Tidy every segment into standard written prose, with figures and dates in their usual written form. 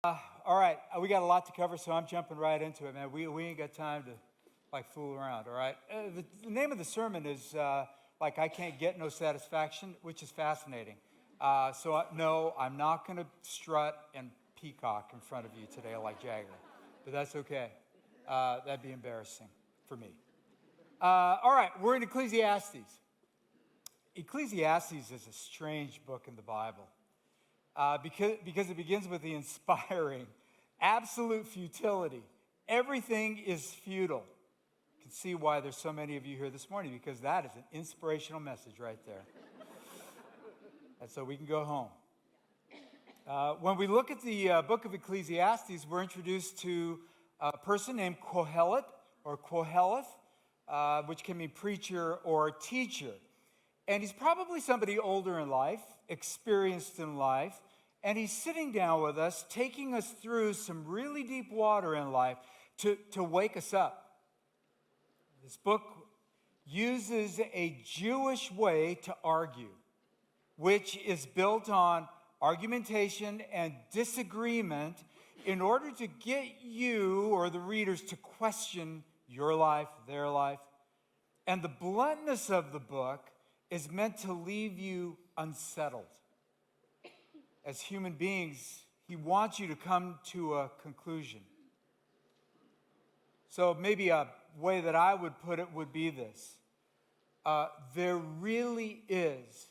All right, we got a lot to cover, so I'm jumping right into it, man. We ain't got time to fool around. All right. The name of the sermon is I can't get no satisfaction, which is fascinating. No, I'm not going to strut and peacock in front of you today like Jagger, but that's okay. That'd be embarrassing for me. All right, we're in Ecclesiastes. Ecclesiastes is a strange book in the Bible. Because it begins with the inspiring, absolute futility. Everything is futile. You can see why there's so many of you here this morning, because that is an inspirational message right there. And so we can go home. When we look at the book of Ecclesiastes, we're introduced to a person named Kohelet, or Koheleth, which can mean preacher or teacher. And he's probably somebody older in life, experienced in life, and he's sitting down with us, taking us through some really deep water in life to wake us up. This book uses a Jewish way to argue, which is built on argumentation and disagreement in order to get you or the readers to question your life, their life. And the bluntness of the book is meant to leave you unsettled. As human beings, he wants you to come to a conclusion. So maybe a way that I would put it would be this. There really is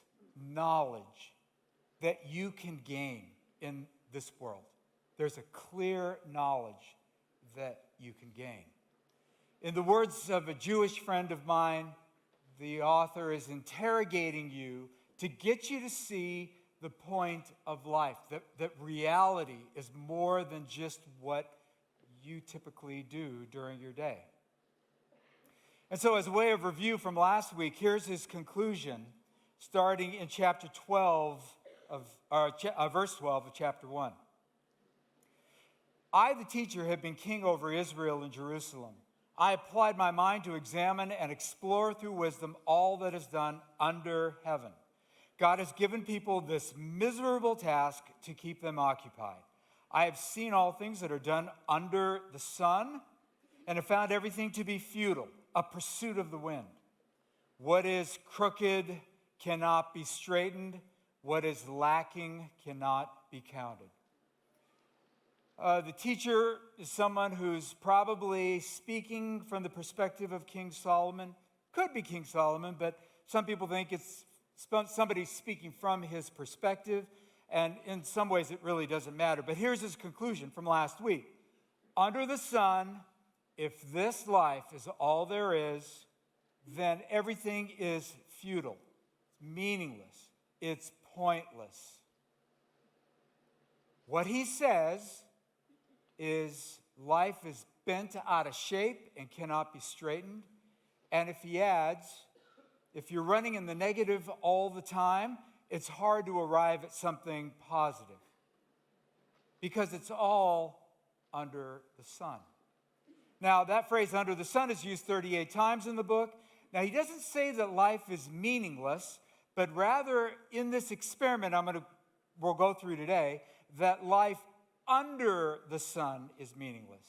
knowledge that you can gain in this world. There's a clear knowledge that you can gain. In the words of a Jewish friend of mine, the author is interrogating you to get you to see the point of life, that reality is more than just what you typically do during your day. And so as a way of review from last week, here's his conclusion, starting in chapter 12 verse 12 of chapter 1. I, the teacher, have been king over Israel and Jerusalem. I applied my mind to examine and explore through wisdom all that is done under heaven. God has given people this miserable task to keep them occupied. I have seen all things that are done under the sun and have found everything to be futile, a pursuit of the wind. What is crooked cannot be straightened. What is lacking cannot be counted. The teacher is someone who's probably speaking from the perspective of King Solomon. Could be King Solomon, but some people think it's somebody speaking from his perspective, and in some ways it really doesn't matter. But here's his conclusion from last week. Under the sun, if this life is all there is, then everything is futile, meaningless, it's pointless. What he says is life is bent out of shape and cannot be straightened. And if he adds, if you're running in the negative all the time, it's hard to arrive at something positive because it's all under the sun. Now, that phrase under the sun is used 38 times in the book. Now, he doesn't say that life is meaningless, but rather in this experiment we'll go through today, that life under the sun is meaningless.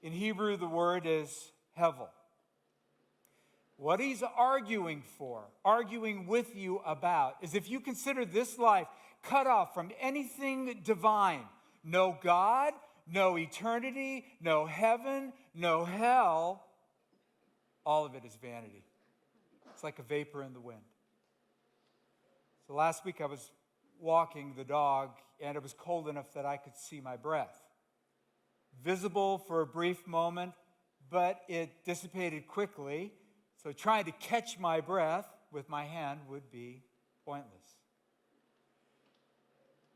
In Hebrew, the word is hevel. What he's arguing with you about, is if you consider this life cut off from anything divine, no God, no eternity, no heaven, no hell, all of it is vanity. It's like a vapor in the wind. So last week I was walking the dog, and it was cold enough that I could see my breath. Visible for a brief moment, but it dissipated quickly. So trying to catch my breath with my hand would be pointless.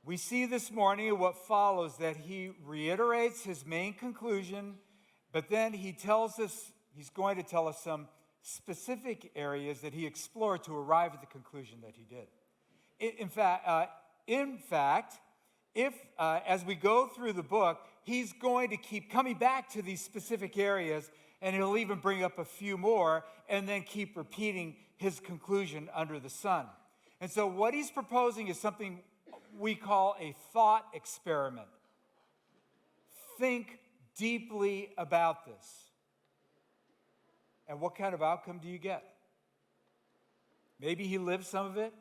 We see this morning in what follows that he reiterates his main conclusion, but then he's going to tell us some specific areas that he explored to arrive at the conclusion that he did. In fact, as we go through the book, he's going to keep coming back to these specific areas, and he'll even bring up a few more and then keep repeating his conclusion under the sun. And so what he's proposing is something we call a thought experiment. think deeply about this. And what kind of outcome do you get? Maybe he lived some of it,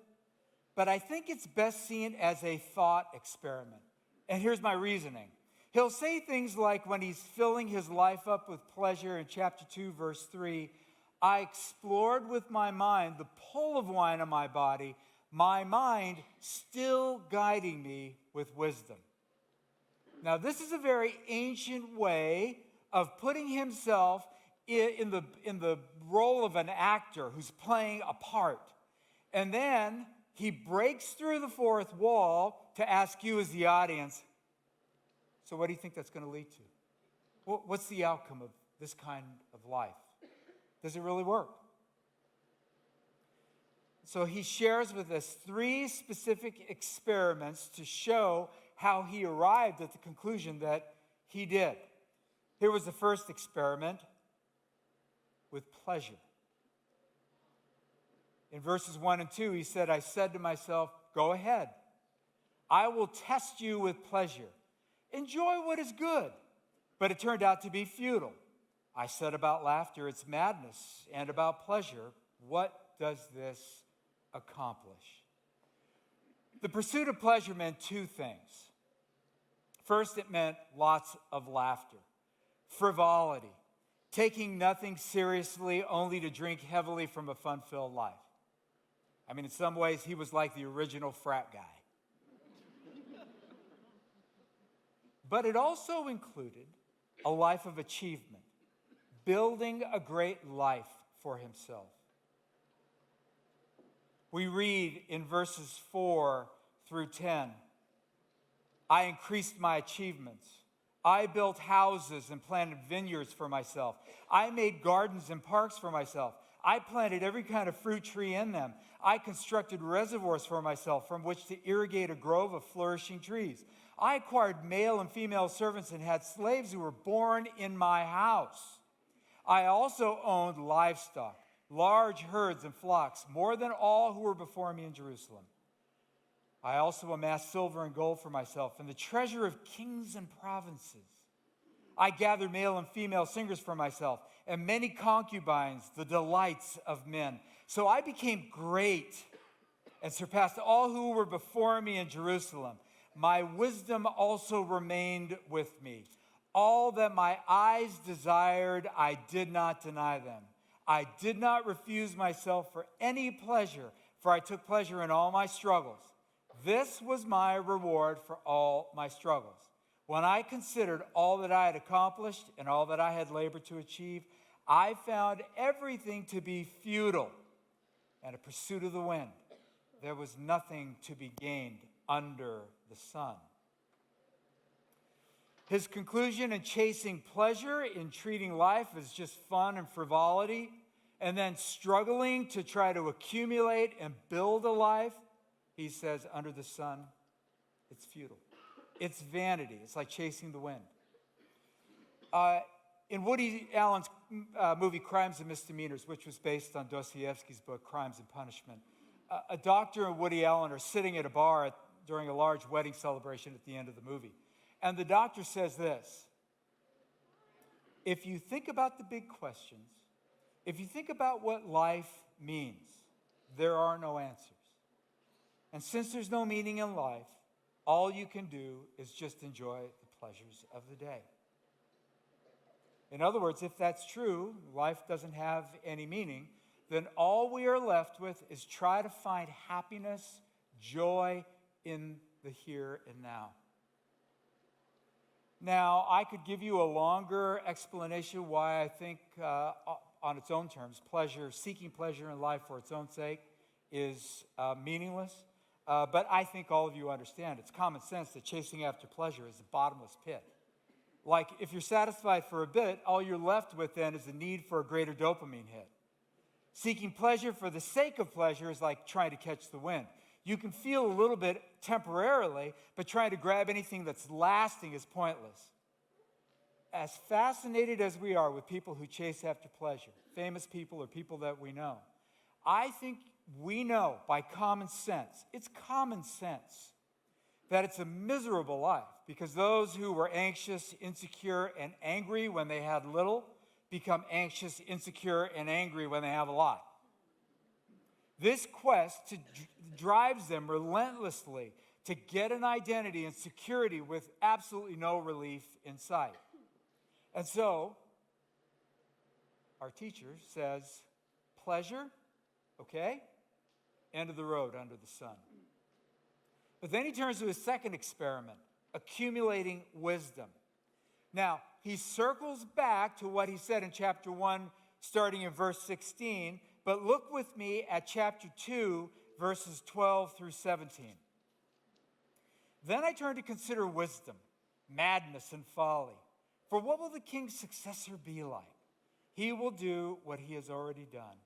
but I think it's best seen as a thought experiment. And here's my reasoning. He'll say things like when he's filling his life up with pleasure in chapter 2, verse 3, I explored with my mind the pull of wine on my body, my mind still guiding me with wisdom. Now, this is a very ancient way of putting himself in the role of an actor who's playing a part. And then he breaks through the fourth wall to ask you as the audience, so what do you think that's going to lead to? What's the outcome of this kind of life? Does it really work? So he shares with us 3 specific experiments to show how he arrived at the conclusion that he did. Here was the first experiment with pleasure. In verses 1 and 2, he said, I said to myself, go ahead. I will test you with pleasure. Enjoy what is good. But it turned out to be futile. I said about laughter, it's madness, and about pleasure, what does this accomplish? The pursuit of pleasure meant 2 things. First, it meant lots of laughter, frivolity, taking nothing seriously only to drink heavily from a fun-filled life. I mean, in some ways, he was like the original frat guy. But it also included a life of achievement, building a great life for himself. We read in verses 4 through 10, I increased my achievements. I built houses and planted vineyards for myself. I made gardens and parks for myself. I planted every kind of fruit tree in them. I constructed reservoirs for myself from which to irrigate a grove of flourishing trees. I acquired male and female servants and had slaves who were born in my house. I also owned livestock, large herds and flocks, more than all who were before me in Jerusalem. I also amassed silver and gold for myself and the treasure of kings and provinces. I gathered male and female singers for myself and many concubines, the delights of men. So I became great and surpassed all who were before me in Jerusalem. My wisdom also remained with me. All that my eyes desired, I did not deny them. I did not refuse myself for any pleasure, for I took pleasure in all my struggles. This was my reward for all my struggles. When I considered all that I had accomplished and all that I had labored to achieve, I found everything to be futile and a pursuit of the wind. There was nothing to be gained under the sun. His conclusion in chasing pleasure, in treating life as just fun and frivolity, and then struggling to try to accumulate and build a life, he says, under the sun, it's futile. It's vanity. It's like chasing the wind. In Woody Allen's movie Crimes and Misdemeanors, which was based on Dostoevsky's book Crimes and Punishment, a doctor and Woody Allen are sitting at a bar during a large wedding celebration at the end of the movie. And the doctor says this, if you think about the big questions, if you think about what life means, there are no answers. And since there's no meaning in life, all you can do is just enjoy the pleasures of the day. In other words, if that's true, life doesn't have any meaning, then all we are left with is try to find happiness, joy in the here and now. Now, I could give you a longer explanation why I think, on its own terms, seeking pleasure in life for its own sake is meaningless. But I think all of you understand. It's common sense that chasing after pleasure is a bottomless pit. Like, if you're satisfied for a bit, all you're left with then is the need for a greater dopamine hit. Seeking pleasure for the sake of pleasure is like trying to catch the wind. You can feel a little bit temporarily, but trying to grab anything that's lasting is pointless. As fascinated as we are with people who chase after pleasure, famous people or people that we know, I think we know by common sense, it's common sense, that it's a miserable life, because those who were anxious, insecure, and angry when they had little become anxious, insecure, and angry when they have a lot. This quest drives them relentlessly to get an identity and security with absolutely no relief in sight. And so, our teacher says, pleasure, okay, end of the road under the sun. But then he turns to his second experiment, accumulating wisdom. Now, he circles back to what he said in chapter 1, starting in verse 16, but look with me at chapter 2, verses 12 through 17. Then I turned to consider wisdom, madness, and folly. For what will the king's successor be like? He will do what he has already done.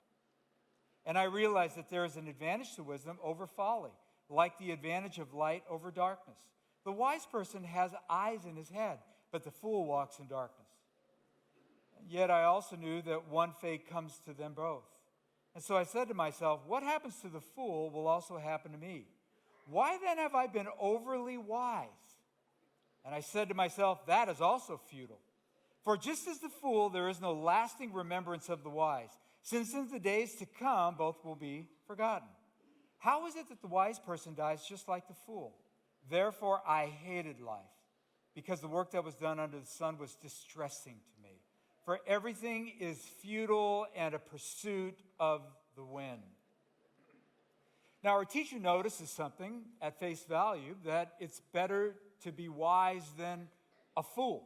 And I realized that there is an advantage to wisdom over folly, like the advantage of light over darkness. The wise person has eyes in his head, but the fool walks in darkness. Yet I also knew that one fate comes to them both. And so I said to myself, what happens to the fool will also happen to me. Why then have I been overly wise? And I said to myself, that is also futile. For just as the fool, there is no lasting remembrance of the wise, since in the days to come, both will be forgotten. How is it that the wise person dies just like the fool? Therefore, I hated life, because the work that was done under the sun was distressing to me. For everything is futile and a pursuit of the wind. Now, our teacher notices something at face value, that it's better to be wise than a fool.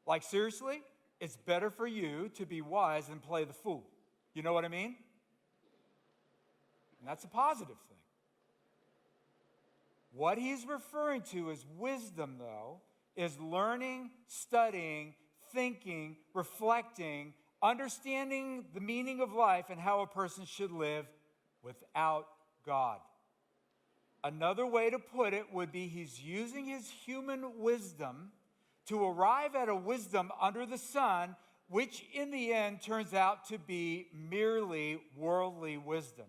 Like, seriously, it's better for you to be wise than play the fool. You know what I mean? And that's a positive thing. What he's referring to as wisdom, though, is learning, studying, thinking, reflecting, understanding the meaning of life and how a person should live without God. Another way to put it would be he's using his human wisdom to arrive at a wisdom under the sun, which in the end turns out to be merely worldly wisdom.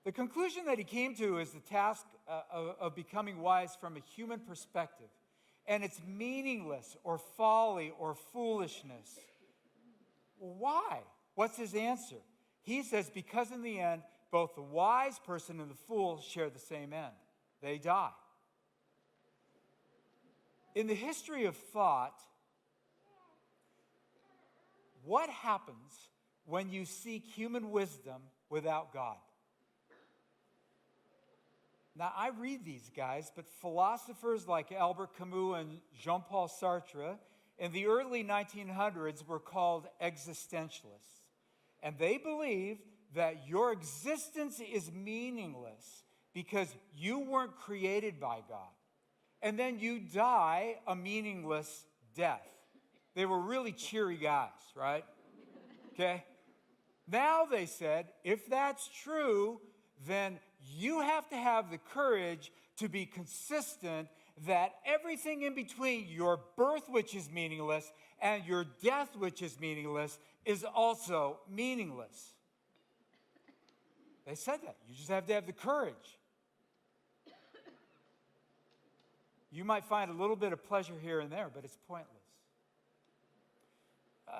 The conclusion that he came to is the task of becoming wise from a human perspective, and it's meaningless or folly or foolishness. Why? What's his answer? He says, because in the end, both the wise person and the fool share the same end. They die. In the history of thought, what happens when you seek human wisdom without God? Now, I read these guys, but philosophers like Albert Camus and Jean-Paul Sartre in the early 1900s were called existentialists. And they believed that your existence is meaningless because you weren't created by God. And then you die a meaningless death. They were really cheery guys, right? Okay? Now they said, if that's true, then you have to have the courage to be consistent that everything in between your birth, which is meaningless, and your death, which is meaningless, is also meaningless. They said that. You just have to have the courage. You might find a little bit of pleasure here and there, but it's pointless.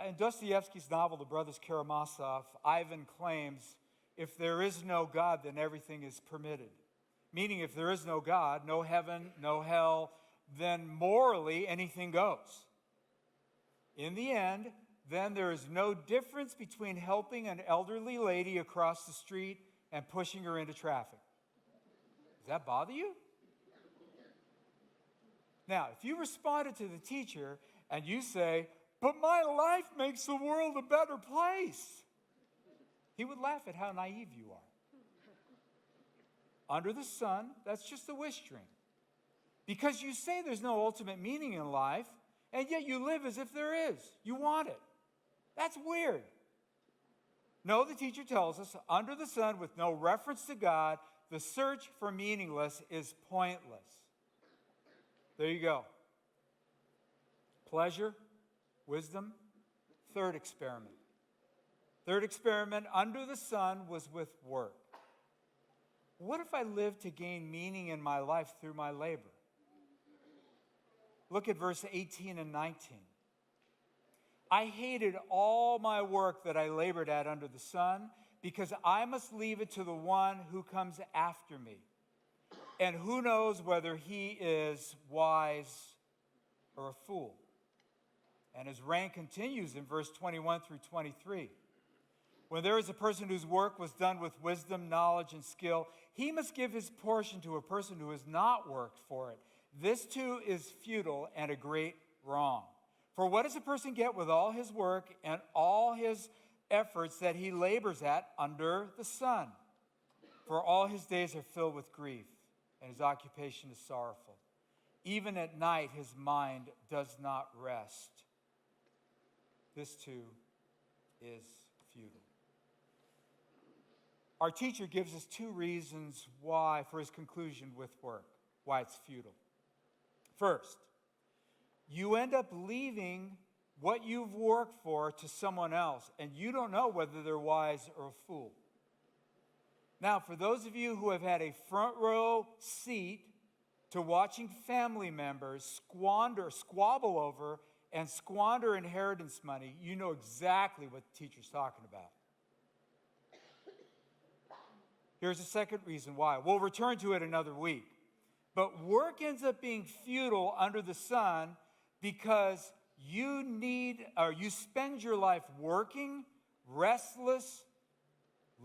In Dostoevsky's novel, The Brothers Karamazov, Ivan claims, if there is no God, then everything is permitted. Meaning, if there is no God, no heaven, no hell, then morally anything goes. In the end, then there is no difference between helping an elderly lady across the street and pushing her into traffic. Does that bother you? Now, if you responded to the teacher and you say, but my life makes the world a better place, he would laugh at how naive you are. Under the sun, that's just a wish dream. Because you say there's no ultimate meaning in life, and yet you live as if there is. You want it. That's weird. No, the teacher tells us, under the sun, with no reference to God, the search for meaningless is pointless. There you go. Pleasure, wisdom. Third experiment. Third experiment under the sun was with work. What if I live to gain meaning in my life through my labor? Look at verse 18 and 19. I hated all my work that I labored at under the sun, because I must leave it to the one who comes after me. And who knows whether he is wise or a fool? And his reign continues in verse 21 through 23. When there is a person whose work was done with wisdom, knowledge, and skill, he must give his portion to a person who has not worked for it. This too is futile and a great wrong. For what does a person get with all his work and all his efforts that he labors at under the sun? For all his days are filled with grief, and his occupation is sorrowful. Even at night his mind does not rest. This too is futile. Our teacher gives us two reasons why, for his conclusion with work, why it's futile. First, you end up leaving what you've worked for to someone else, and you don't know whether they're wise or a fool. Now, for those of you who have had a front row seat to watching family members squabble over and squander inheritance money, you know exactly what the teacher's talking about. Here's a second reason why. We'll return to it another week. But work ends up being futile under the sun because you spend your life working, restless,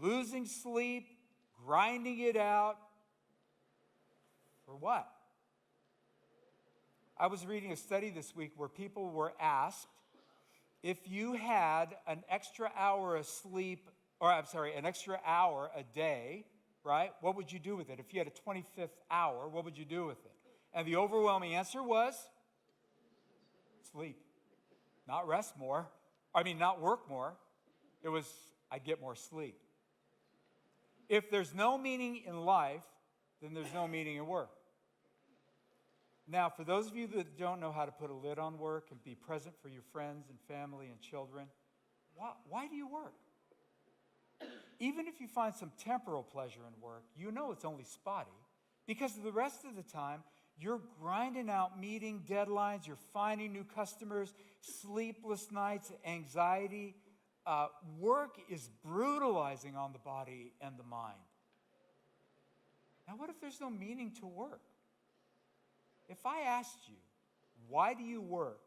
losing sleep, grinding it out. For what? I was reading a study this week where people were asked if you had an extra hour of sleep, an extra hour a day, right? What would you do with it? If you had a 25th hour, what would you do with it? And the overwhelming answer was sleep. Not rest more. Not work more. It was, I'd get more sleep. If there's no meaning in life, then there's no meaning in work. Now, for those of you that don't know how to put a lid on work and be present for your friends and family and children, why do you work? Even if you find some temporal pleasure in work, you know it's only spotty, because the rest of the time, you're grinding out meeting deadlines, you're finding new customers, sleepless nights, anxiety. Work is brutalizing on the body and the mind. Now, what if there's no meaning to work? If I asked you, why do you work?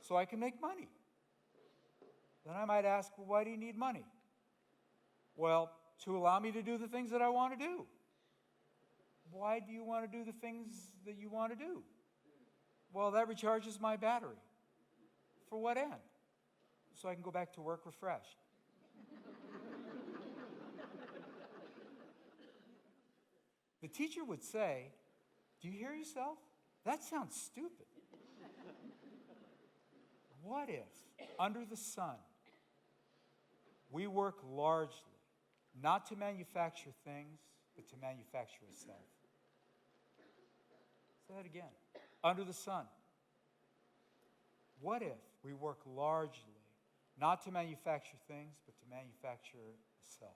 So I can make money. Then I might ask, well, why do you need money? Well, to allow me to do the things that I want to do. Why do you want to do the things that you want to do? Well, that recharges my battery. For what end? So I can go back to work refreshed. The teacher would say, do you hear yourself? That sounds stupid. What if, under the sun, we work largely, not to manufacture things, but to manufacture a self? Say that again. Under the sun. What if we work largely, not to manufacture things, but to manufacture a self?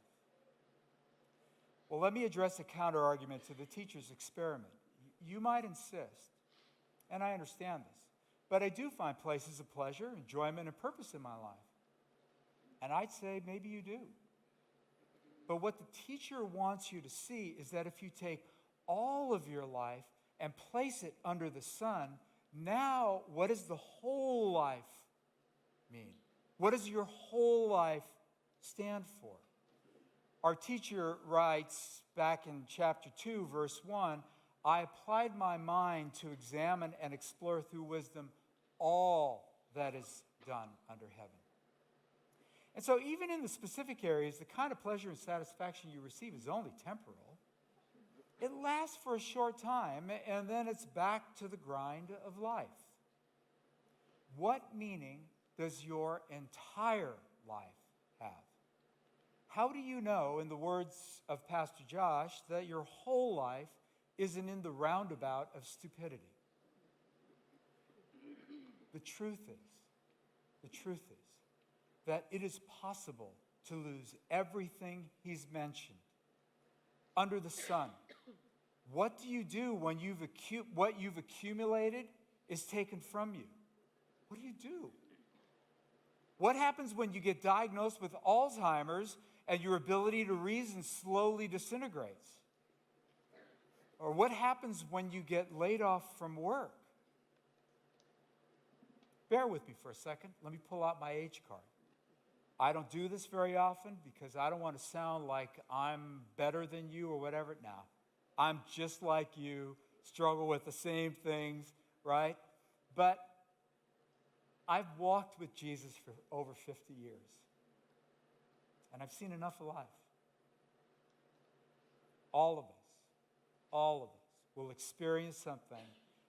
Well, let me address a counter-argument to the teacher's experiment. You might insist, and I understand this, but I do find places of pleasure, enjoyment, and purpose in my life. And I'd say maybe you do. But what the teacher wants you to see is that if you take all of your life and place it under the sun, now what does the whole life mean? What does your whole life stand for? Our teacher writes back in chapter 2, verse 1, I applied my mind to examine and explore through wisdom all that is done under heaven. And so even in the specific areas, the kind of pleasure and satisfaction you receive is only temporal. It lasts for a short time, and then it's back to the grind of life. What meaning does your entire life have? How do you know, in the words of Pastor Josh, that your whole life isn't in the roundabout of stupidity? The truth is that it is possible to lose everything he's mentioned under the sun. What do you do when what you've accumulated is taken from you? What do you do? What happens when you get diagnosed with Alzheimer's and your ability to reason slowly disintegrates? Or what happens when you get laid off from work? Bear with me for a second. Let me pull out my age card. I don't do this very often because I don't want to sound like I'm better than you or whatever. Now, I'm just like you, struggle with the same things, right? But I've walked with Jesus for over 50 years, and I've seen enough of life. All of us will experience something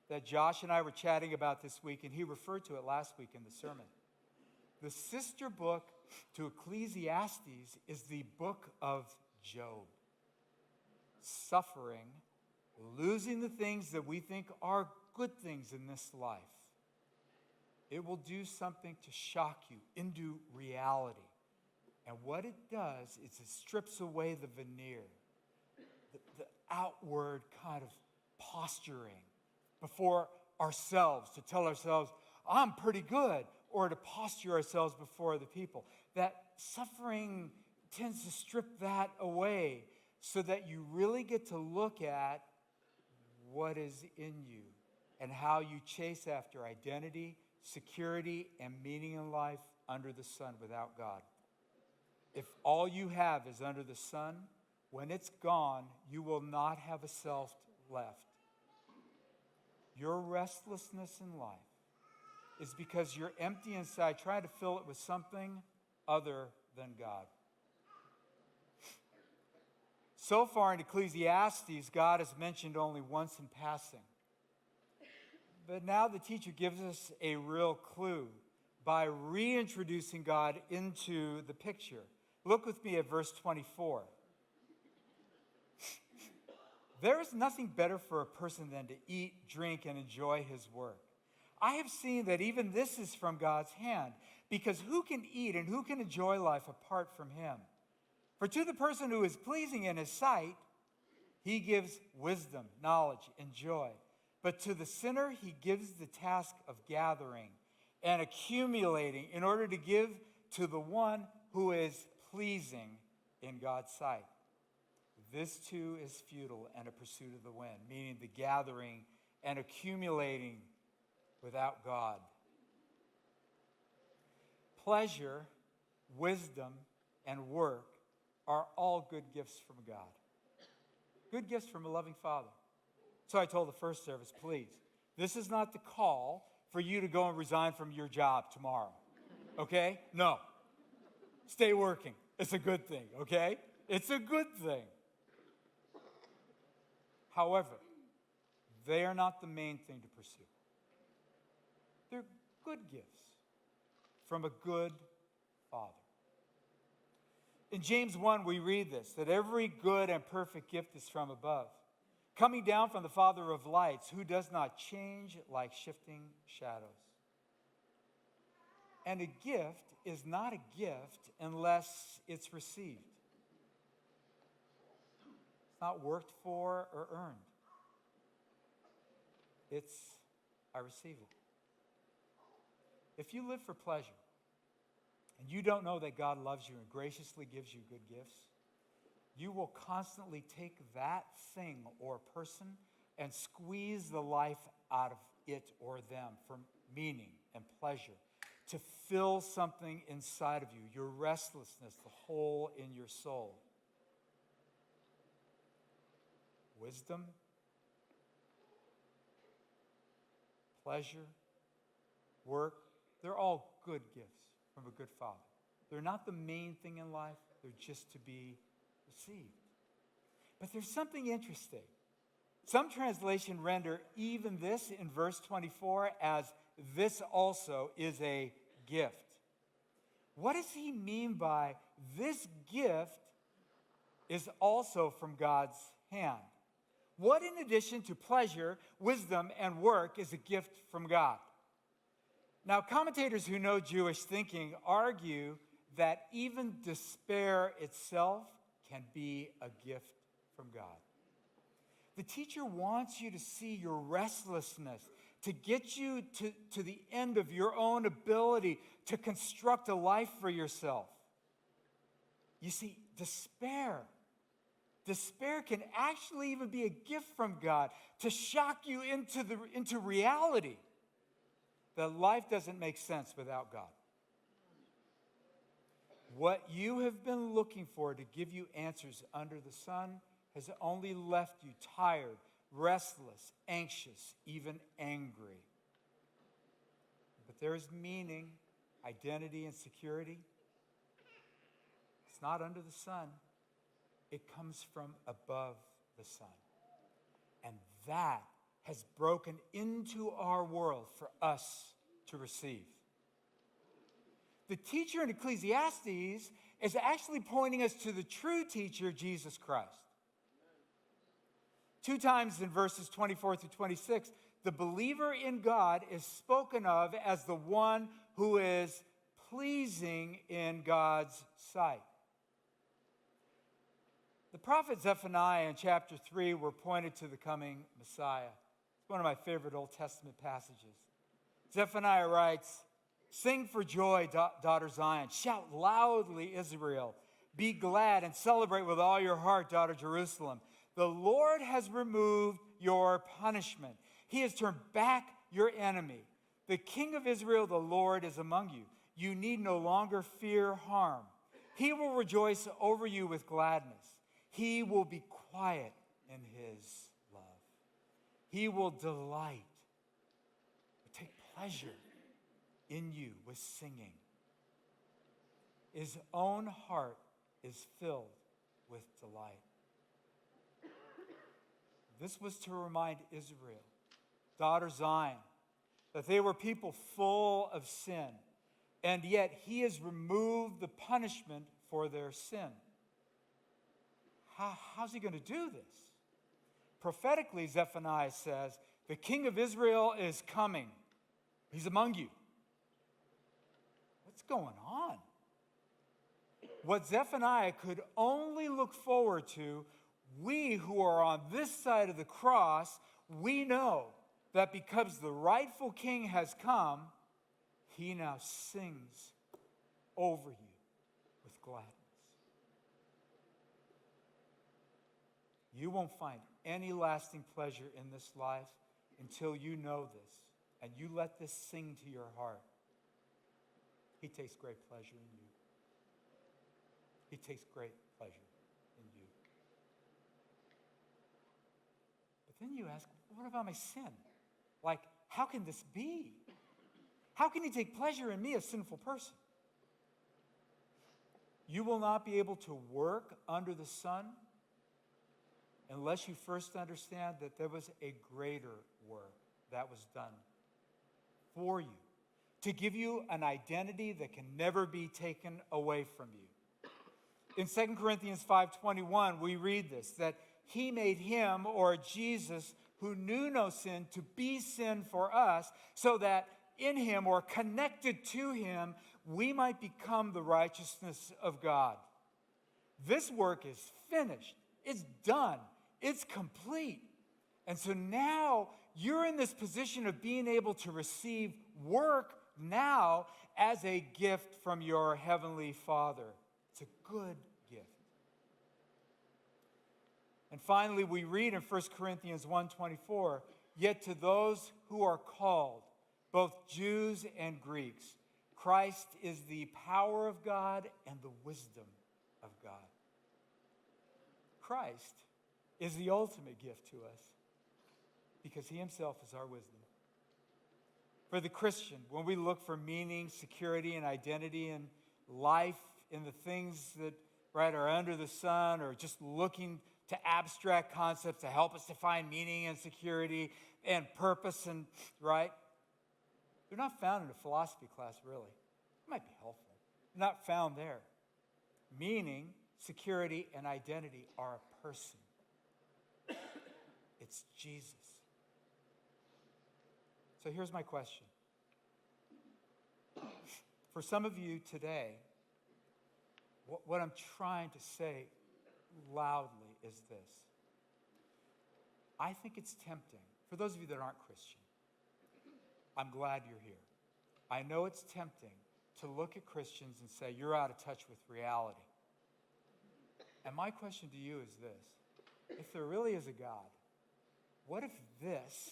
that Josh and I were chatting about this week, and he referred to it last week in the sermon. The sister book to Ecclesiastes is the book of Job. Suffering, losing the things that we think are good things in this life. It will do something to shock you into reality. And what it does is it strips away the veneer, the outward kind of posturing before ourselves to tell ourselves, I'm pretty good, or to posture ourselves before the people. That suffering tends to strip that away so that you really get to look at what is in you and how you chase after identity, security, and meaning in life under the sun without God. If all you have is under the sun, when it's gone, you will not have a self left. Your restlessness in life is because you're empty inside, trying to fill it with something other than God. So far in Ecclesiastes, God is mentioned only once in passing. But now the teacher gives us a real clue by reintroducing God into the picture. Look with me at verse 24. There is nothing better for a person than to eat, drink, and enjoy his work. I have seen that even this is from God's hand, because who can eat and who can enjoy life apart from him? For to the person who is pleasing in his sight, he gives wisdom, knowledge, and joy. But to the sinner, he gives the task of gathering and accumulating in order to give to the one who is pleasing in God's sight. This too is futile and a pursuit of the wind, meaning the gathering and accumulating without God. Pleasure, wisdom, and work are all good gifts from God. Good gifts from a loving Father. So I told the first service, please, this is not the call for you to go and resign from your job tomorrow. Okay? No. Stay working. It's a good thing, okay? It's a good thing. However, they are not the main thing to pursue. They're good gifts from a good Father. In James 1, we read this, that every good and perfect gift is from above, coming down from the Father of lights, who does not change like shifting shadows. And a gift is not a gift unless it's received. It's not worked for or earned. It's, I receive it. If you live for pleasure, and you don't know that God loves you and graciously gives you good gifts, you will constantly take that thing or person and squeeze the life out of it or them for meaning and pleasure, to fill something inside of you, your restlessness, the hole in your soul. Wisdom, pleasure, work, they're all good gifts from a good Father. They're not the main thing in life, they're just to be received. But there's something interesting. Some translation render even this in verse 24 as this also is a gift. What does he mean by this gift is also from God's hand? What, in addition to pleasure, wisdom, and work, is a gift from God? Now, commentators who know Jewish thinking argue that even despair itself can be a gift from God. The teacher wants you to see your restlessness, to get you to the end of your own ability to construct a life for yourself. You see, despair can actually even be a gift from God to shock you into reality that life doesn't make sense without God. What you have been looking for to give you answers under the sun has only left you tired, restless, anxious, even angry. But there is meaning, identity, and security. It's not under the sun. It comes from above the sun. And that has broken into our world for us to receive. The teacher in Ecclesiastes is actually pointing us to the true teacher, Jesus Christ. 2 times in verses 24 through 26, the believer in God is spoken of as the one who is pleasing in God's sight. The prophet Zephaniah in chapter 3 were pointed to the coming Messiah. It's one of my favorite Old Testament passages. Zephaniah writes, "Sing for joy, daughter Zion. Shout loudly, Israel. Be glad and celebrate with all your heart, daughter Jerusalem. The Lord has removed your punishment. He has turned back your enemy. The King of Israel, the Lord, is among you. You need no longer fear harm. He will rejoice over you with gladness. He will be quiet in his love. He will delight, take pleasure in you with singing. His own heart is filled with delight." This was to remind Israel, daughter Zion, that they were people full of sin, and yet he has removed the punishment for their sin. How's he going to do this? Prophetically, Zephaniah says, the King of Israel is coming. He's among you. What's going on? What Zephaniah could only look forward to, we who are on this side of the cross, we know that because the rightful king has come, he now sings over you with gladness. You won't find any lasting pleasure in this life until you know this and you let this sing to your heart. He takes great pleasure in you. He takes great pleasure in you. But then you ask, what about my sin? Like, how can this be? How can he take pleasure in me, a sinful person? You will not be able to work under the sun unless you first understand that there was a greater work that was done for you to give you an identity that can never be taken away from you. In 2 Corinthians 5:21, we read this, that he made him, or Jesus, who knew no sin, to be sin for us, so that in him, or connected to him, we might become the righteousness of God. This work is finished. It's done. It's complete. And so now you're in this position of being able to receive work now as a gift from your heavenly Father. It's a good gift. And finally, we read in 1 Corinthians 1:24, yet to those who are called, both Jews and Greeks, Christ is the power of God and the wisdom of God. Christ is the ultimate gift to us because he himself is our wisdom. For the Christian, when we look for meaning, security, and identity in life, in the things that are under the sun, or just looking to abstract concepts to help us to find meaning and security and purpose, and they're not found in a philosophy class, really. It might be helpful. They're not found there. Meaning, security, and identity are a person. It's Jesus. So here's my question. For some of you today, What I'm trying to say loudly is this. I think it's tempting. For those of you that aren't Christian, I'm glad you're here. I know it's tempting to look at Christians and say, you're out of touch with reality. And my question to you is this. If there really is a God, what if this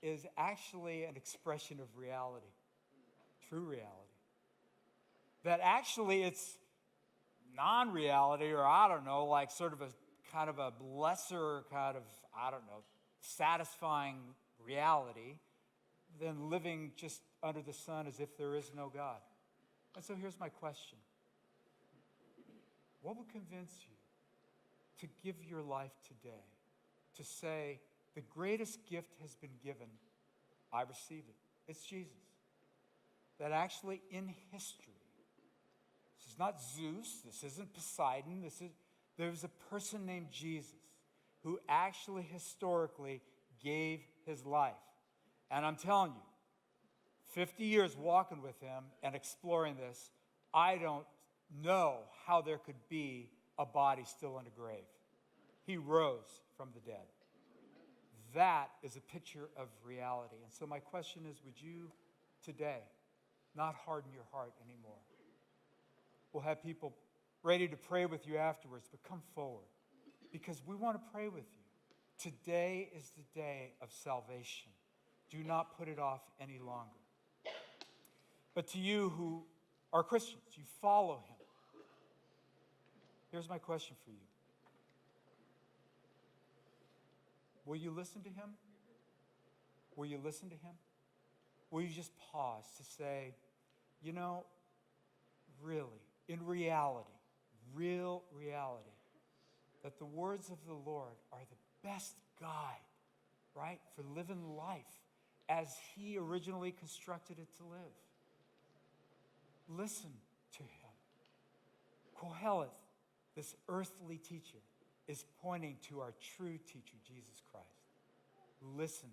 is actually an expression of reality, true reality? That actually it's non-reality, or I don't know, like sort of a kind of a lesser kind of, I don't know, satisfying reality than living just under the sun as if there is no God. And so here's my question. What would convince you to give your life today, to say, the greatest gift has been given, I receive it. It's Jesus. That actually in history, this is not Zeus, this isn't Poseidon, there's a person named Jesus who actually historically gave his life. And I'm telling you, 50 years walking with him and exploring this, I don't know how there could be a body still in a grave. He rose from the dead. That is a picture of reality. And so my question is, would you today not harden your heart anymore? We'll have people ready to pray with you afterwards, but come forward because we want to pray with you. Today is the day of salvation. Do not put it off any longer. But to you who are Christians, you follow him. Here's my question for you. Will you listen to him? Will you listen to him? Will you just pause to say, you know, really, in reality, real reality, that the words of the Lord are the best guide, right, for living life as he originally constructed it to live. Listen to him. Koheleth, this earthly teacher, is pointing to our true teacher, Jesus Christ. Listen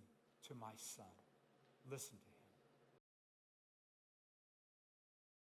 to my son. Listen to him.